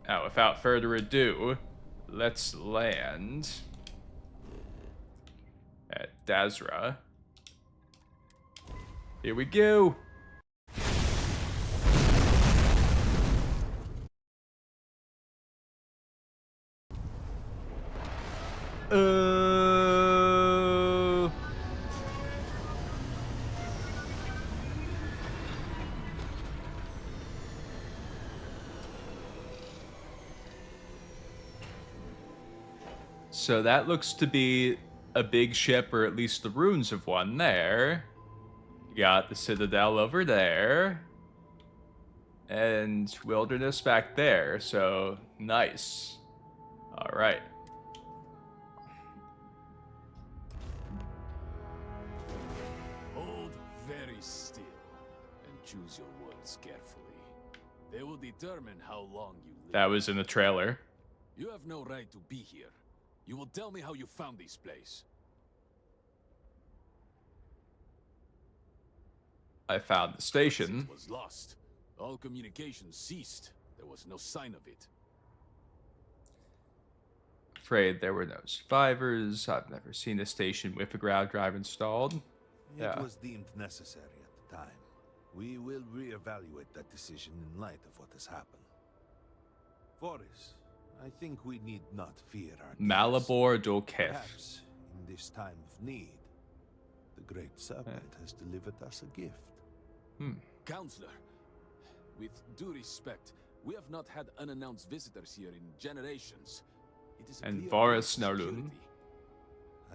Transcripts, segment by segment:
Now, without further ado, let's land at Dazra. Here we go. So that looks to be a big ship, or at least the ruins of one there. You got the Citadel over there. And Wilderness back there, so nice. Alright. Hold very still and choose your words carefully. They will determine how long you live. That was in the trailer. You have no right to be here. You will tell me how you found this place. I found the station. It was lost. All communication ceased. There was no sign of it. Afraid there were no survivors. I've never seen a station with a ground drive installed. It was deemed necessary at the time. We will reevaluate that decision in light of what has happened. Forrest, I think we need not fear our Malabor Dolketh. Perhaps in this time of need, the great Serpent has delivered us a gift. Councilor, with due respect, we have not had unannounced visitors here in generations. It is a And clear Varus breach of Narlun. security.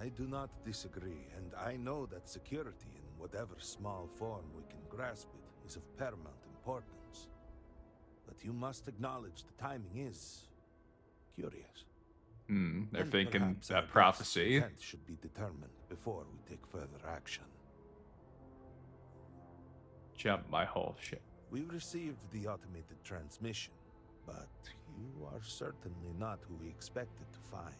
I do not disagree, and I know that security, in whatever small form we can grasp it, is of paramount importance. But you must acknowledge the timing is curious. They're And thinking perhaps our that best prophecy. intent should be determined before we take further action. Jump my whole ship. We received the automated transmission, but you are certainly not who we expected to find.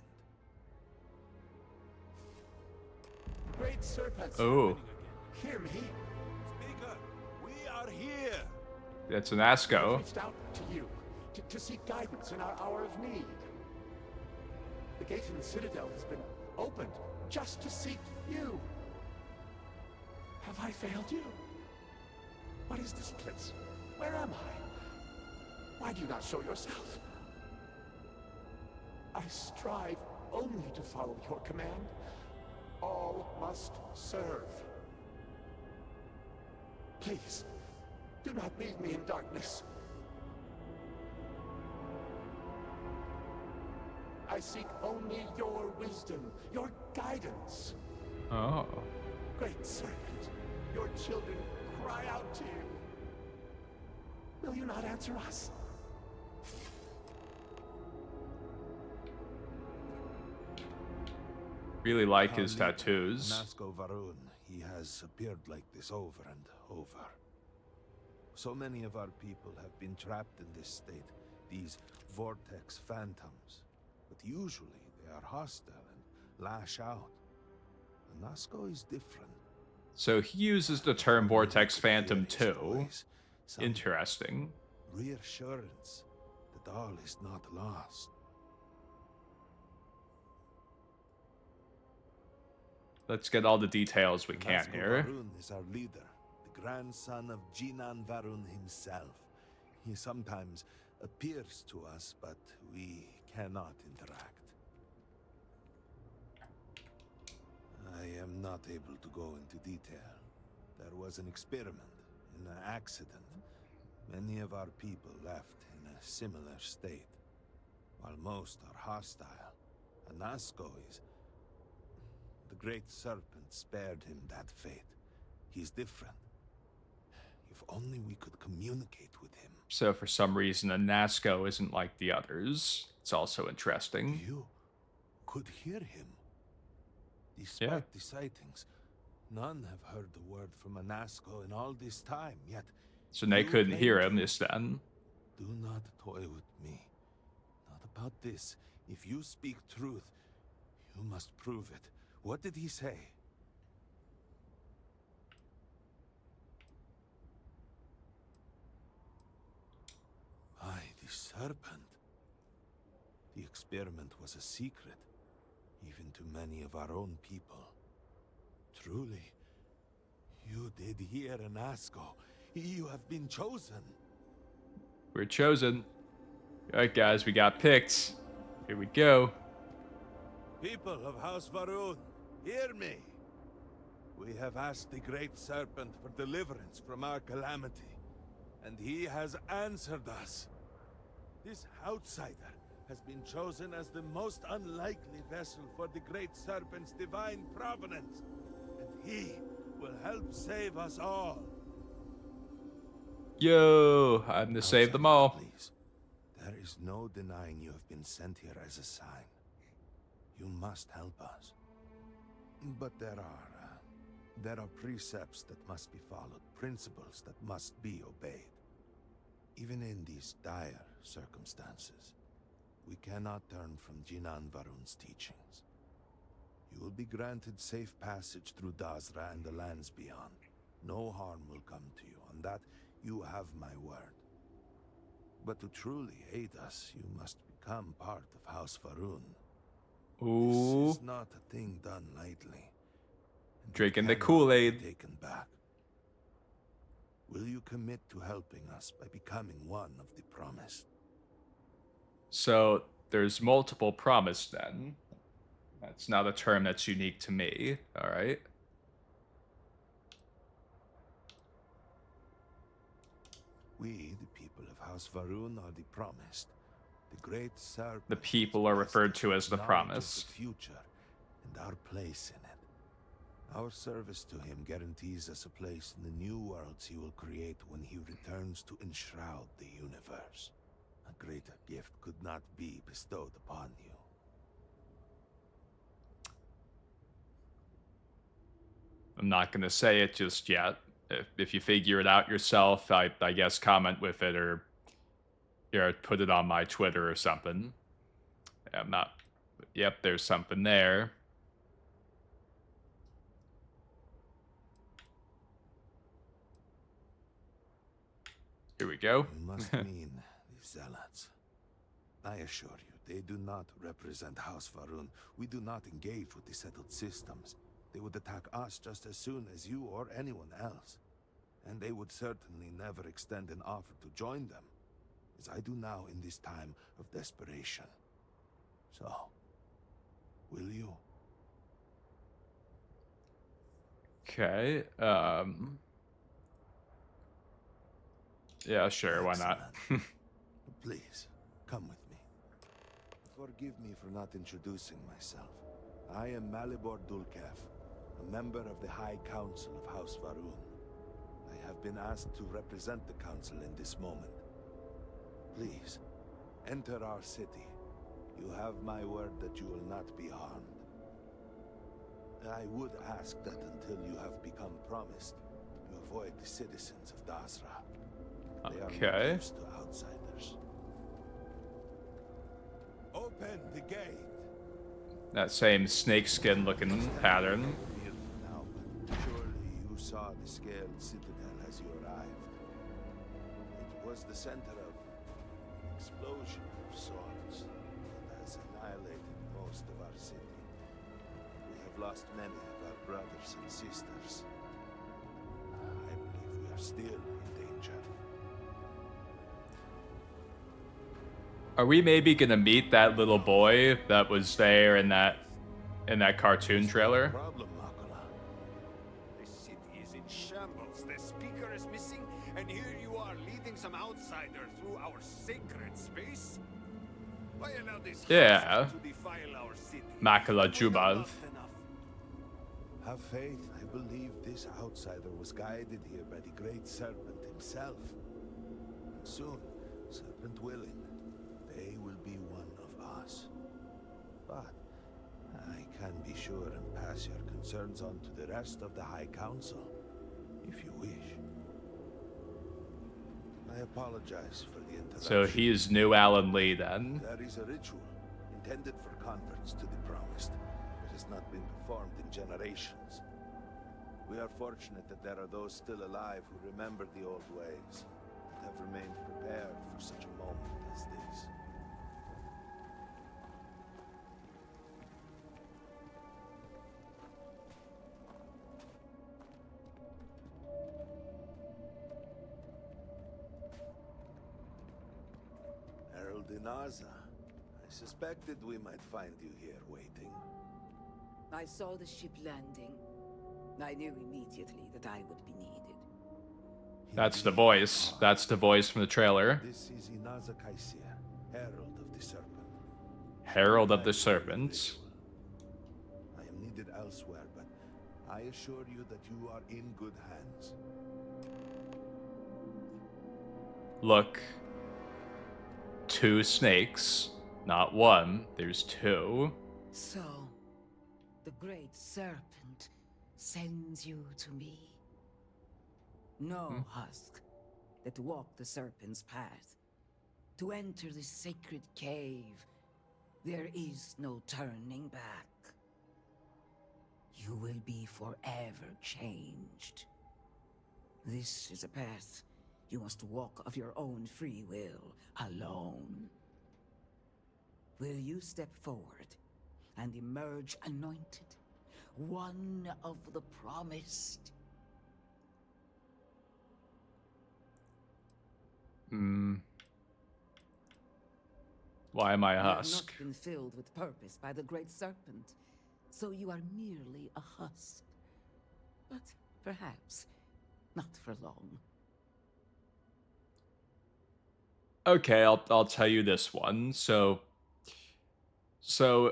Great Serpent. Oh, Hear me. Speaker, we are here! that's an I Asco. reached out to you to seek guidance in our hour of need. The gate in the Citadel has been opened just to seek you. Have I failed you? What is this place? Where am I? Why do you not show yourself? I strive only to follow your command. All must serve. Please, do not leave me in darkness. I seek only your wisdom, your guidance. Oh. Great Serpent, your children cry out to you. Will you not answer us? Really like his tattoos. Nasco Varun, he has appeared like this over and over. So many of our people have been trapped in this state, these vortex phantoms. But usually they are hostile and lash out. Nasco is different. So he uses the term Vortex Phantom too. Interesting. Reassurance that all is not lost. Let's get all the details we can Nasco here. Varun is our leader, the grandson of Jinan Varun himself. He sometimes appears to us, but we cannot interact. I am not able to go into detail. There was an experiment, an accident. Many of our people left in a similar state, while most are hostile. Nasco is... The great Serpent spared him that fate. He's different. If only we could communicate with him. So for some reason, a Nasco isn't like the others. It's also interesting. You could hear him. Despite the sightings, none have heard the word from a Nasco in all this time, yet... So they you couldn't hear claim him to. this then. Do not toy with me. Not about this. If you speak truth, you must prove it. What did he say? Why, the Serpent. The experiment was a secret, even to many of our own people. Truly, you did hear an Asco. You have been chosen. We're chosen. Alright, guys, we got picked. Here we go. People of House Varun, hear me. We have asked the Great Serpent for deliverance from our calamity, and he has answered us. This outsider has been chosen as the most unlikely vessel for the Great Serpent's divine providence, and he will help save us all. Yo, I'm to save them all. Please. There is no denying you have been sent here as a sign. You must help us. But there are precepts that must be followed, principles that must be obeyed. Even in these dire circumstances, we cannot turn from Jinan Varun's teachings. You will be granted safe passage through Dazra and the lands beyond. No harm will come to you. On that, you have my word. But to truly aid us, you must become part of House Varun. Ooh. This is not a thing done lightly. And Drinking it the cannot Kool-Aid. be taken back. Will you commit to helping us by becoming one of the promised? So there's multiple promise then. That's not a term that's unique to me. Alright. We, the people of House Varun, are the promised. The Great Serpent. The people are referred to as the knowledge of promised. the future and our place in it. Our service to him guarantees us a place in the new worlds he will create when he returns to enshroud the universe. A greater gift could not be bestowed upon you. I'm not going to say it just yet. If you figure it out yourself, I guess comment with it or put it on my Twitter or something. I'm not... Yep, there's something there. Here we go. You must mean the Zealots. I assure you, they do not represent House Varun. We do not engage with the settled systems. They would attack us just as soon as you or anyone else. And they would certainly never extend an offer to join them, as I do now in this time of desperation. So, will you? Okay, yeah, sure, why not? Excellent. Please, come with me. Forgive me for not introducing myself. I am Malibor Dulkev, a member of the High Council of House Varun. I have been asked to represent the Council in this moment. Please, enter our city. You have my word that you will not be harmed. I would ask that until you have become promised, you avoid the citizens of Dazra. They are not used to outsiders. Open the gate. That same snakeskin looking pattern. Fear for now, but surely you saw the scaled citadel as you arrived. It was the center of an explosion of sorts that has annihilated most of our city. We have lost many of our brothers and sisters. I believe we are still in danger. Are we maybe gonna meet that little boy that was there in that cartoon trailer? Problem, Makula. The city is in shambles. The speaker is missing, and here you are leading some outsider through our sacred space. Why allow this Yeah. house to defile our city? Makula Was that Jubal. not enough? Have faith. I believe this outsider was guided here by the Great Serpent himself. And soon, Serpent willing, they will be one of us. But I can be sure and pass your concerns on to the rest of the High Council, if you wish. I apologize for the interruption. So he is new Alan Lee then. There is a ritual intended for converts to the Promised that has not been performed in generations. We are fortunate that there are those still alive who remember the old ways and have remained prepared for such a moment as this. Dazra. I suspected we might find you here waiting. I saw the ship landing. I knew immediately that I would be needed. That's the Indeed, voice. you are. That's the voice from the trailer. This is Inaza Kaisia, Herald of the Serpent. Herald of the Thank you, Serpent. individual. I am needed elsewhere, but I assure you that you are in good hands. Look. 2 snakes. Not one. There's 2. So, the great Serpent sends you to me. No husk that walked the Serpent's path. To enter this sacred cave, there is no turning back. You will be forever changed. This is a path you must walk of your own free will, alone. Will you step forward and emerge anointed, one of the promised? Why am I a You have husk? not been filled with purpose by the great Serpent, so you are merely a husk. But perhaps not for long. Okay, I'll tell you this one. So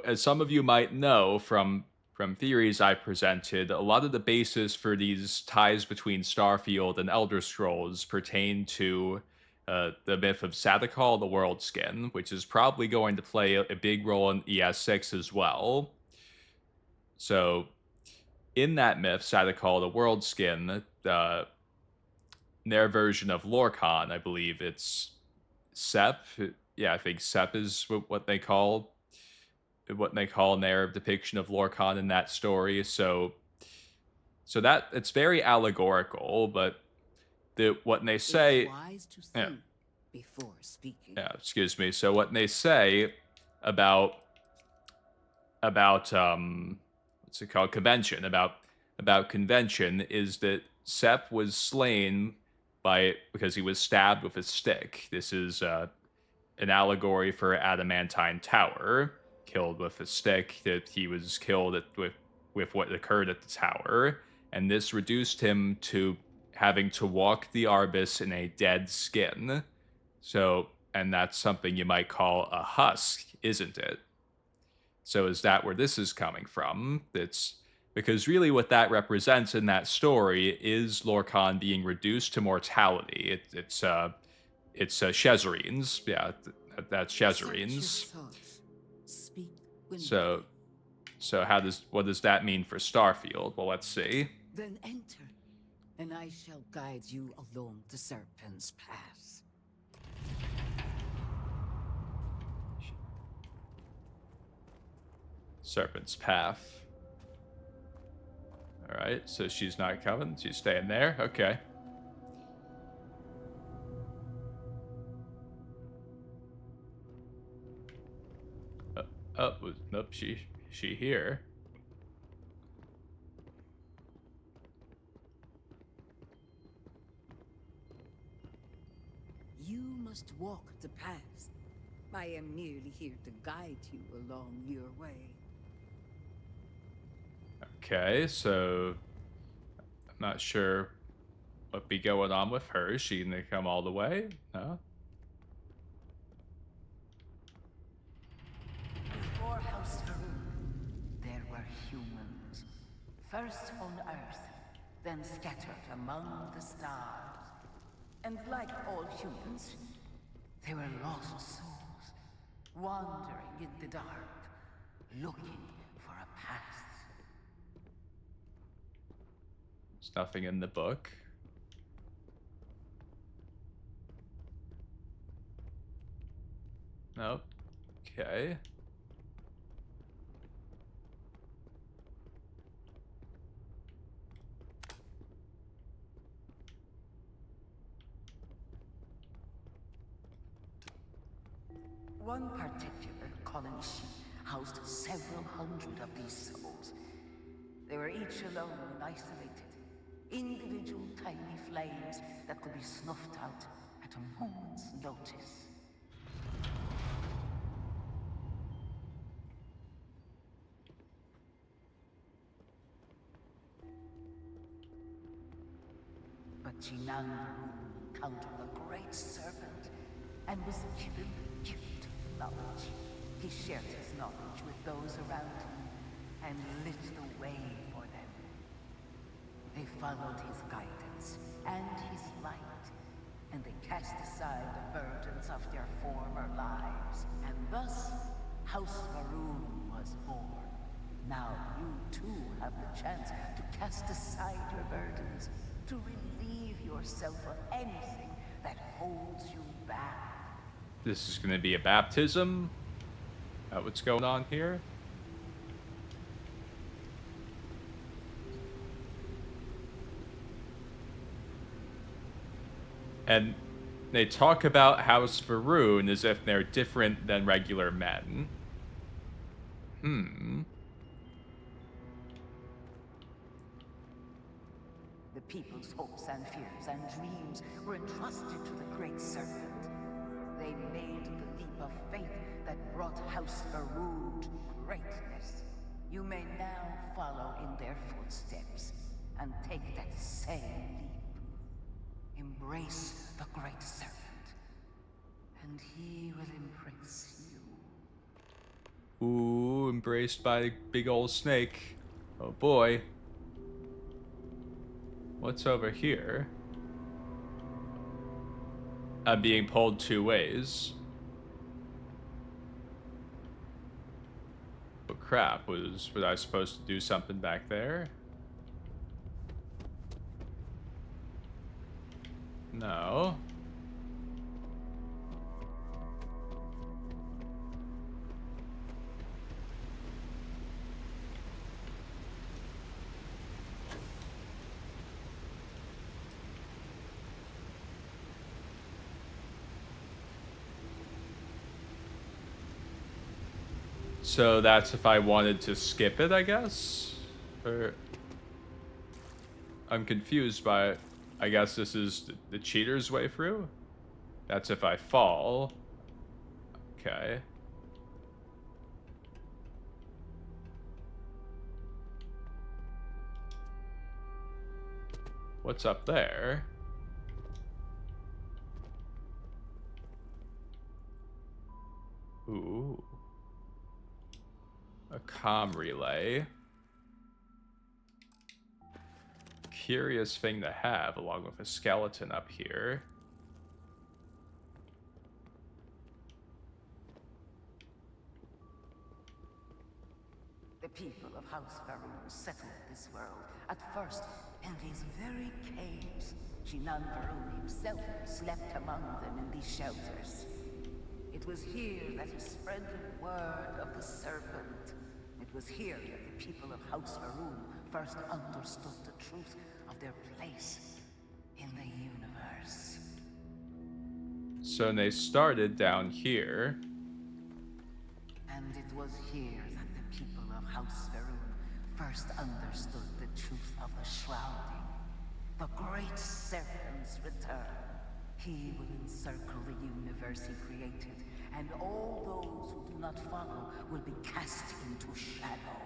as some of you might know from theories I presented, a lot of the basis for these ties between Starfield and Elder Scrolls pertain to the myth of Sadakal the World Skin, which is probably going to play a big role in ES6 as well. So, in that myth, Sadakal the World Skin, in their version of Lorcan, I believe it's Sep. Yeah, I think Sep is what they call in their depiction of Lorcan in that story. So that it's very allegorical, but what they say. It is wise to think before speaking. Yeah, excuse me. So what they say about what's it called? Convention. About convention is that Sep was slain because he was stabbed with a stick. This is an allegory for Adamantine Tower, killed with a stick, that he was killed with what occurred at the tower, and this reduced him to having to walk the Arbus in a dead skin. So, and that's something you might call a husk, isn't it? So is that where this is coming from? It's because really what that represents in that story is Lorcan being reduced to mortality. It's Shezarines. Yeah, that's Shezarines. So what does that mean for Starfield? Well, let's see. Then enter, and I shall guide you along the Serpent's path. Serpent's path. Alright, so she's not coming. She's staying there. Okay. Nope, she here. You must walk the path. I am merely here to guide you along your way. Okay, so I'm not sure what be going on with her. Is she gonna come all the way? No? Before House Farouk, there were humans. First on Earth, then scattered among the stars. And like all humans, they were lost souls, wandering in the dark, looking for a path. There's nothing in the book. Nope. Okay. One particular colony housed several hundred of these souls. They were each alone and isolated, individual tiny flames that could be snuffed out at a moment's notice. Jinan encountered the great Serpent and was given the gift of knowledge. He shared his knowledge with those around him and lit the way for them. They followed his guidance and his light, and they cast aside the burdens of their former lives. And thus, House Varun was born. Now you too have the chance to cast aside your burdens, to relieve yourself of anything that holds you back. This is going to be a baptism? What's going on here? And they talk about House Varun as if they're different than regular men. The people's hopes and fears and dreams were entrusted to the great Serpent. They made the leap of faith that brought House Varun to greatness. You may now follow in their footsteps and take that same leap. Embrace the great Serpent, and he will embrace you. Ooh, embraced by a big old snake. Oh boy. What's over here? I'm being pulled two ways. Oh crap, was I supposed to do something back there? No. So that's if I wanted to skip it, I guess? Or... I'm confused by it. I guess this is the cheater's way through? That's if I fall. Okay. What's up there? Ooh. A comm relay. Curious thing to have, along with a skeleton up here. The people of House Varun settled this world, at first in these very caves. Jinan Varun himself slept among them in these shelters. It was here that he spread the word of the Serpent. It was here that the people of House Varun first understood the truth of their place in the universe. So they started down here. And it was here that the people of House Varun first understood the truth of the shrouding. The great Serpent's return. He will encircle the universe he created, and all those who do not follow will be cast into shadow.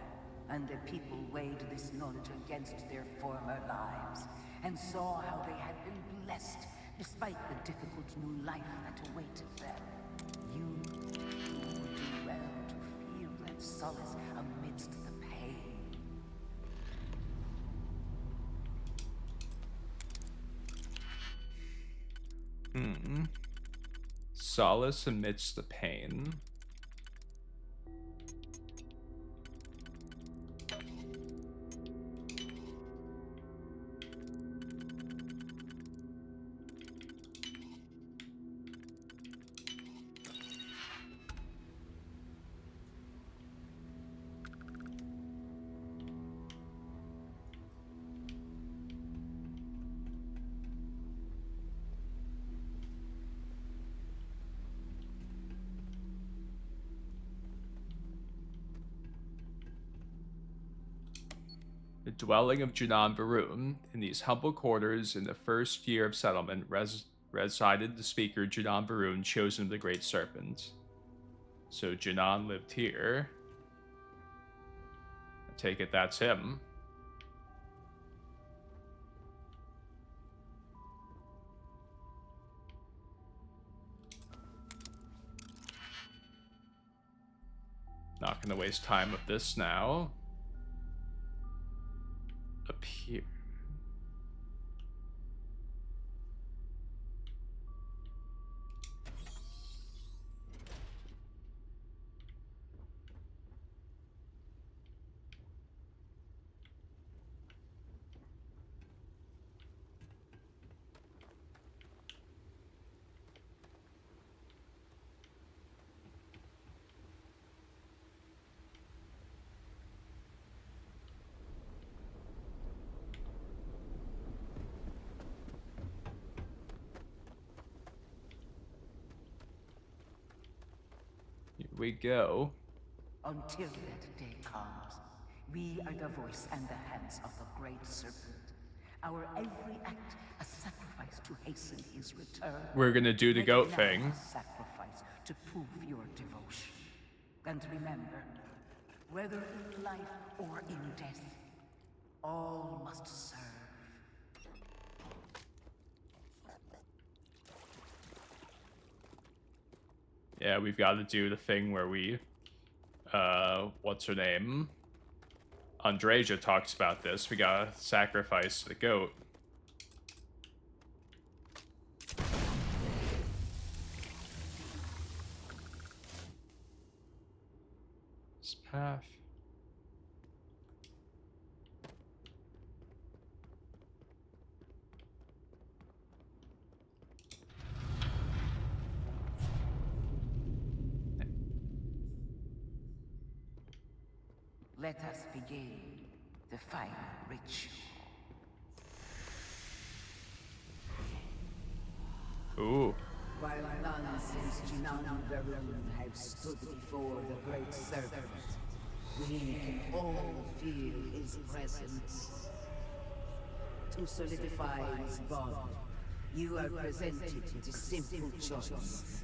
And the people weighed this knowledge against their former lives, and saw how they had been blessed, despite the difficult new life that awaited them. You would do well to feel that solace amidst the pain. Solace amidst the pain. The dwelling of Jinan Varun. In these humble quarters, in the first year of settlement, resided the speaker Jinan Varun, chosen of the Great Serpent. So Jinan lived here. I take it that's him. Not gonna waste time with this now. Up here. Here we go. Until that day comes, we are the voice and the hands of the Great Serpent. Our every act a sacrifice to hasten his return. We're gonna do the Make goat it now thing. a sacrifice to prove your devotion. And remember, whether in life or in death, all must serve. Yeah, we've got to do the thing where we, what's her name? Andreja talks about this. We gotta sacrifice the goat. This path. Let us begin the final ritual. Ooh. While none since Jinan have stood before the Great Serpent, we can all feel his presence. To solidify his bond, you are presented with a simple choice.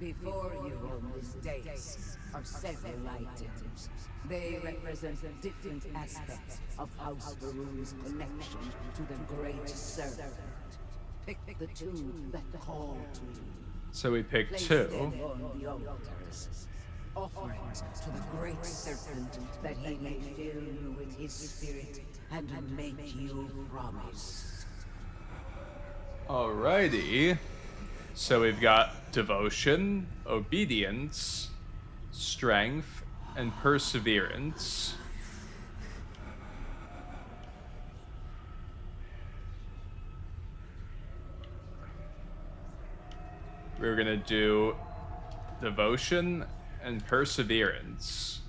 Before you on this dais are several items. They represent different aspects of House Varun's connection to the Great Serpent. Pick the two that call to you. So we picked Place two. them on the altars. Offerings to the Great Serpent that he may fill you with his spirit and make you promise. Alrighty. So we've got devotion, obedience, strength, and perseverance. We're gonna do devotion and perseverance.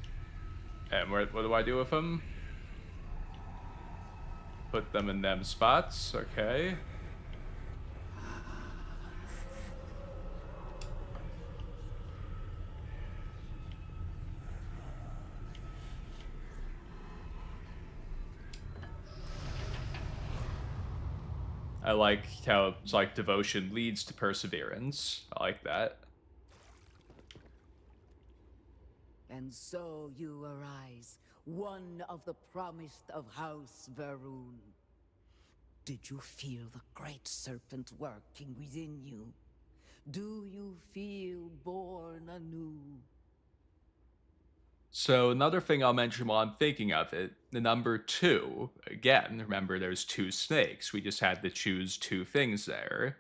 And what do I do with them? Put them in them spots, okay. I like how it's like devotion leads to perseverance. I like that. And so you arise, one of the promised of House Varun. Did you feel the Great Serpent working within you? Do you feel born anew? So another thing I'll mention while I'm thinking of it, the number 2, again, remember there's 2 snakes. We just had to choose 2 things there.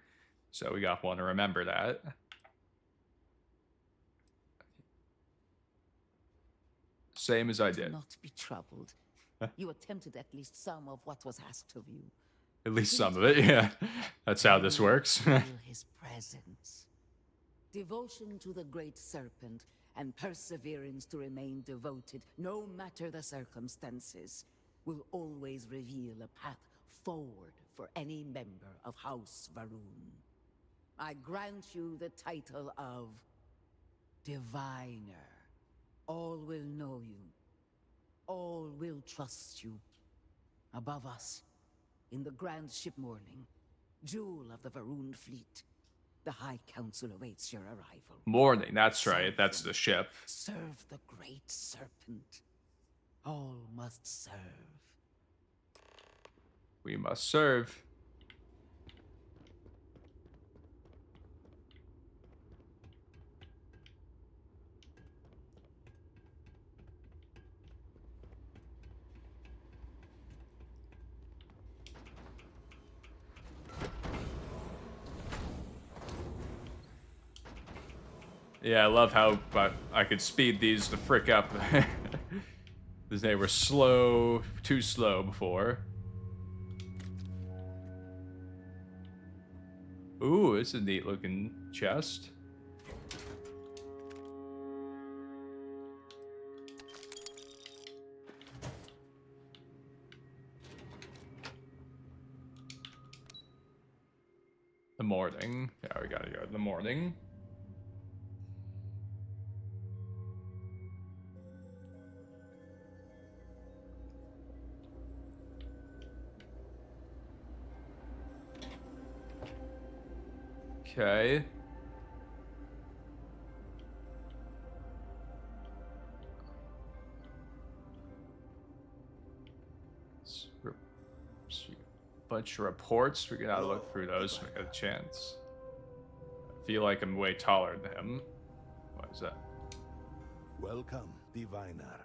So we got one to remember that. Same as I Do did. not be troubled. You attempted at least some of what was asked of you. At least some of it, yeah. That's how this works. Feel his presence. Devotion to the Great Serpent and perseverance to remain devoted, no matter the circumstances, will always reveal a path forward for any member of House Varun. I grant you the title of Diviner. All will know you. All will trust you. Above us, in the grand ship morning, jewel of the Varun fleet, the High Council awaits your arrival. Morning, that's right. That's the ship. Serve the Great Serpent. All must serve. We must serve. Yeah, I love how I could speed these to frick up. Because they were slow, too slow before. Ooh, it's a neat looking chest. The morning. Yeah, we gotta go in the morning. Okay. Bunch of reports. We gotta look through those when we get a chance. I feel like I'm way taller than him. What is that? Welcome, Diviner.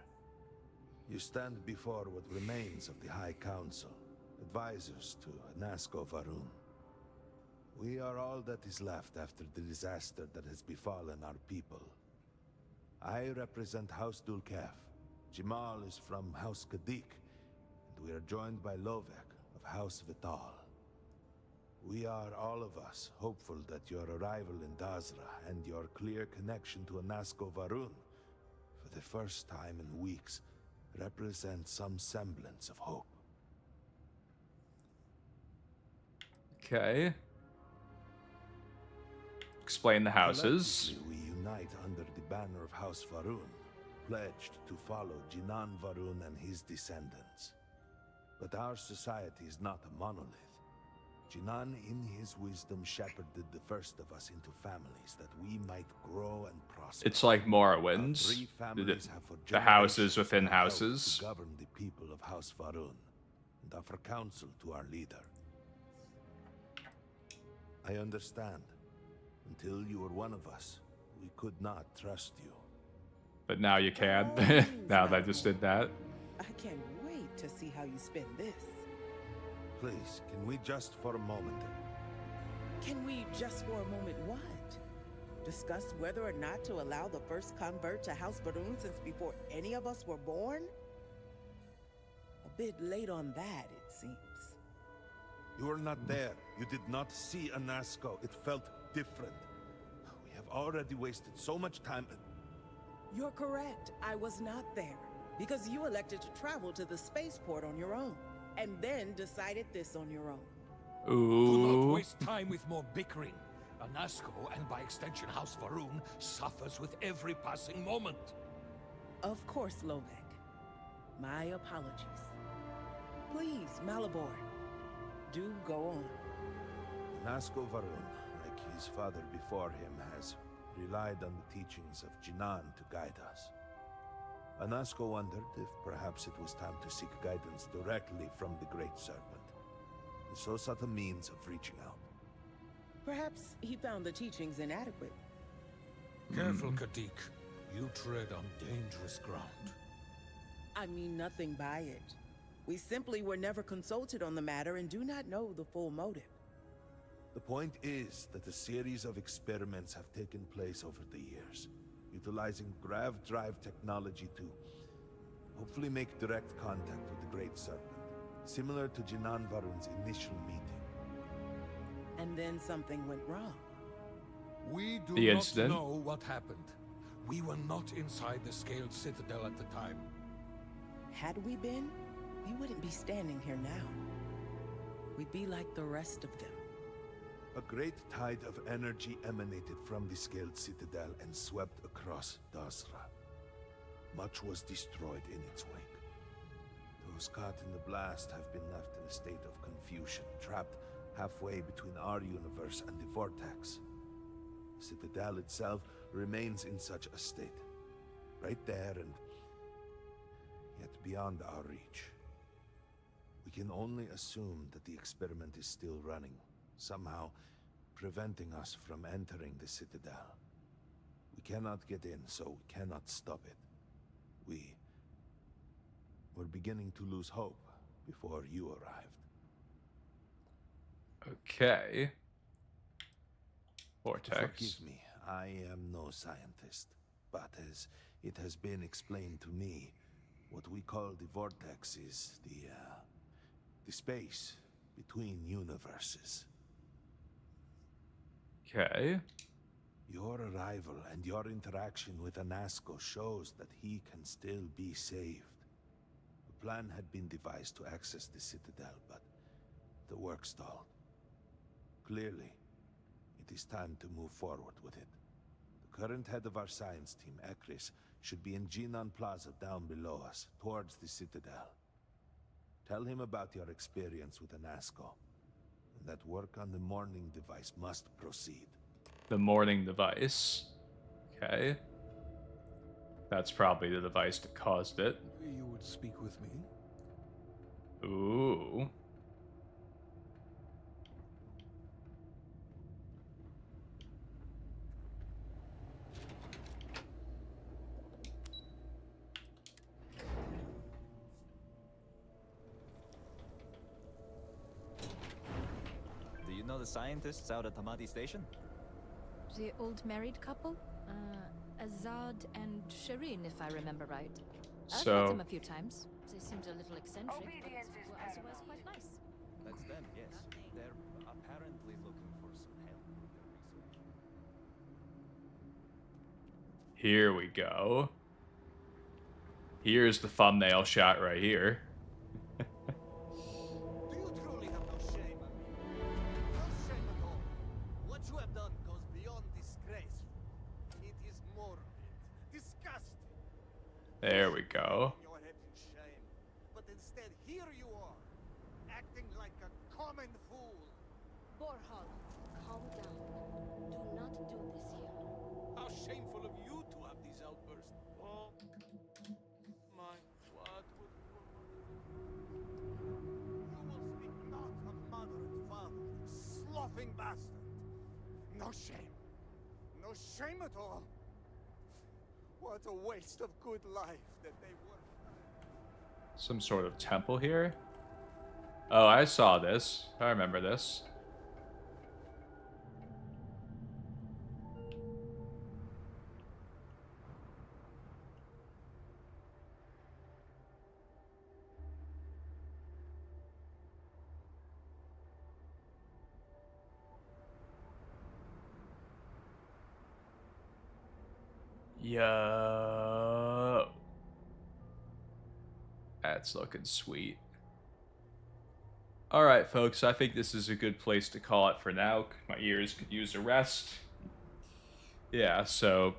You stand before what remains of the High Council, advisors to Nasco Varun. We are all that is left after the disaster that has befallen our people. I represent House Dulkef. Jamal is from House Kadik, and we are joined by Lovek of House Vital. We are, all of us, hopeful that your arrival in Dazra and your clear connection to Nasco Varun, for the first time in weeks, represent some semblance of hope. Okay. Explain the houses. Collectively, we unite under the banner of House Varun, pledged to follow Jinan Varun and his descendants. But our society is not a monolith. Jinan, in his wisdom, shepherded the first of us into families that we might grow and prosper. It's like Our Morrowind. three families have for The houses generations within vowed houses. to govern the people of House Varun and offer counsel to our leader. I understand. Until you were one of us, we could not trust you. But now you can. Now that I just did that. I can't wait to see how you spin this. Please, can we just for a moment? Can we just for a moment what? Discuss whether or not to allow the first convert to House Varun since before any of us were born? A bit late on that, it seems. You were not there. You did not see Anasco. It felt different. We have already wasted so much time. You're correct. I was not there. Because you elected to travel to the spaceport on your own. And then decided this on your own. Do Ooh. not waste time with more bickering. Anasco, and by extension House Varun, suffers with every passing moment. Of course, Lovek. My apologies. Please, Malabor. Do go on. Anasco Varun, like his father before him, has relied on the teachings of Jinan to guide us. Anasco wondered if perhaps it was time to seek guidance directly from the Great Serpent, and so sought a means of reaching out. Perhaps he found the teachings inadequate. Careful, Kadik. You tread on dangerous ground. I mean nothing by it. We simply were never consulted on the matter and do not know the full motive. The point is that a series of experiments have taken place over the years, utilizing grav drive technology to hopefully make direct contact with the Great Serpent, similar to Jinan Varun's initial meeting. And then something went wrong. We do The not incident? know what happened. We were not inside the Scaled Citadel at the time. Had we been, we wouldn't be standing here now. We'd be like the rest of them. A great tide of energy emanated from the Scaled Citadel and swept across Dazra. Much was destroyed in its wake. Those caught in the blast have been left in a state of confusion, trapped halfway between our universe and the Vortex. The Citadel itself remains in such a state, right there and yet beyond our reach. We can only assume that the experiment is still running, somehow preventing us from entering the Citadel. We cannot get in, so we cannot stop it. We're beginning to lose hope before you arrived. Okay. Vortex. Forgive me, I am no scientist, but as it has been explained to me, what we call the vortex is the space between universes. Okay. Your arrival and your interaction with Anasco shows that he can still be saved. A plan had been devised to access the Citadel, but the work stalled. Clearly, it is time to move forward with it. The current head of our science team, Ekris, should be in Jinan Plaza down below us, towards the Citadel. Tell him about your experience with Anasco, and that work on the morning device must proceed. The morning device. Okay. That's probably the device that caused it. You would speak with me? Ooh. Do you know the scientists out at Hamadi Station? The old married couple? Azad and Shireen, if I remember right. I've met them a few times. They seemed a little eccentric, but were otherwise quite nice. That's them, yes. They're apparently looking for some help with their research. Here we go. Here's the thumbnail shot right here. Do you truly have no shame? No shame at all. What you have done goes beyond disgrace. It is morbid, disgusting. There we go. Your head in shame, but instead here you are, acting like a common fool. Borhal, calm down. Do not do this here. How shameful of you to have these outbursts. Oh my, what would you will speak not of mother and father, sloughing bastard. No shame. No shame at all. What a waste of good life that they were. Some sort of temple here. Oh, I saw this. I remember this. Yo. That's looking sweet. Alright, folks, I think this is a good place to call it for now. My ears could use a rest. Yeah, so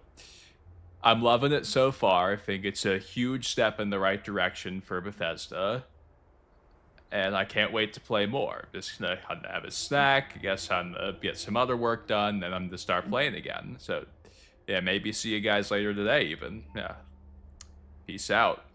I'm loving it so far. I think it's a huge step in the right direction for Bethesda. And I can't wait to play more. Just gonna have a snack, I guess I'm gonna get some other work done, then I'm gonna start playing again. So, yeah, maybe see you guys later today, even. Yeah. Peace out.